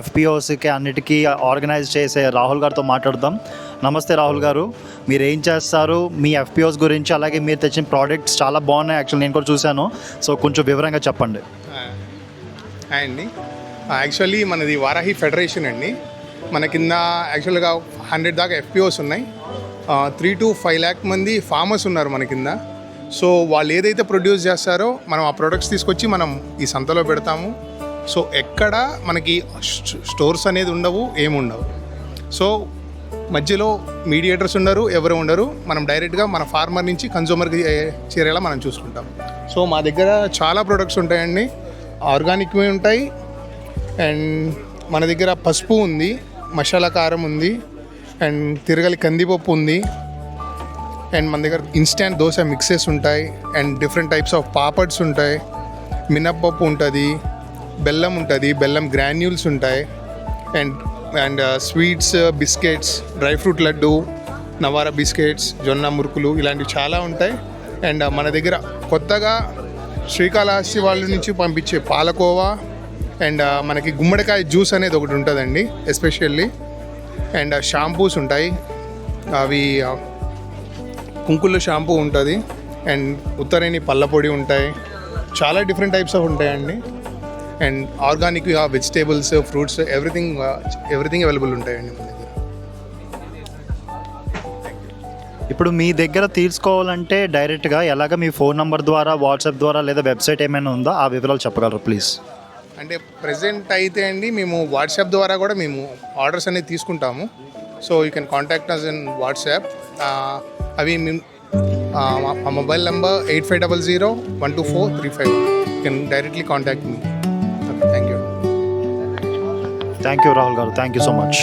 ఎఫ్పిఓస్కి అన్నిటికీ ఆర్గనైజ్ చేసే రాహుల్ గారితో మాట్లాడదాం. నమస్తే రాహుల్ గారు, మీరు ఏం చేస్తారు, మీ ఎఫ్పిఓస్ గురించి, అలాగే మీరు తెచ్చిన ప్రోడక్ట్స్ చాలా బాగున్నాయి. యాక్చువల్లీ నేను కూడా చూశాను. సో కొంచెం వివరంగా చెప్పండి. హాయ్ అండి. యాక్చువల్లీ మనది వారాహి ఫెడరేషన్ అండి. మన కింద యాక్చువల్గా 100 దాకా ఎఫ్పిఓస్ ఉన్నాయి. 3 to 5 lakh మంది ఫార్మర్స్ ఉన్నారు మన కింద. సో వాళ్ళు ఏదైతే ప్రొడ్యూస్ చేస్తారో మనం ఆ ప్రొడక్ట్స్ తీసుకొచ్చి మనం ఈ సంతలో పెడతాము. సో ఎక్కడ మనకి స్టోర్స్ అనేది ఉండవు, ఏముండవు. సో మధ్యలో మీడియేటర్స్ ఉండరు, ఎవరు ఉండరు. మనం డైరెక్ట్గా మన ఫార్మర్ నుంచి కన్జ్యూమర్కి చేరేలా మనం చూసుకుంటాం. సో మా దగ్గర చాలా ప్రొడక్ట్స్ ఉంటాయండి. ఆర్గానిక్వి ఉంటాయి, అండ్ మన దగ్గర పసుపు ఉంది, మసాలా కారం ఉంది, అండ్ తిరగలి కందిపప్పు ఉంది, అండ్ మన దగ్గర ఇన్స్టాంట్ దోశ మిక్సెస్ ఉంటాయి, and different types of papads ఉంటాయి, మినప్పప్పు ఉంటుంది, బెల్లం ఉంటుంది, బెల్లం గ్రాన్యూల్స్ ఉంటాయి, and sweets, biscuits, dry fruit laddu, Navara biscuits, జొన్న మురుకులు, ఇలాంటివి చాలా ఉంటాయి. అండ్ మన దగ్గర కొత్తగా శ్రీకాళహస్తి వాళ్ళ నుంచి పంపించే పాలకోవా, అండ్ మనకి గుమ్మడికాయ జ్యూస్ అనేది ఒకటి ఉంటుందండి ఎస్పెషల్లీ. అండ్ షాంపూస్ ఉంటాయి, అవి కుంకుళ్ళ షాంపూ ఉంటుంది, అండ్ ఉత్తరేణి పళ్ళ పొడి ఉంటాయి. చాలా డిఫరెంట్ టైప్స్ ఆఫ్ ఉంటాయండి. And organic vegetables, fruits, everything available ఉంటాయండి మన దగ్గర. ఇప్పుడు మీ దగ్గర తీసుకోవాలంటే డైరెక్ట్గా ఎలాగ, మీ ఫోన్ నెంబర్ ద్వారా, వాట్సాప్ ద్వారా, లేదా వెబ్సైట్ ఏమైనా ఉందా, ఆ వివరాలు చెప్పగలరు ప్లీజ్? అంటే ప్రజెంట్ అయితే అండి మేము వాట్సాప్ ద్వారా కూడా మేము ఆర్డర్స్ అనేది తీసుకుంటాము. So you can contact us in WhatsApp. అవి మా mobile number 8500124351. You can directly contact me. Thank you. Thank you Rahul గారు, థ్యాంక్ యూ సో మచ్.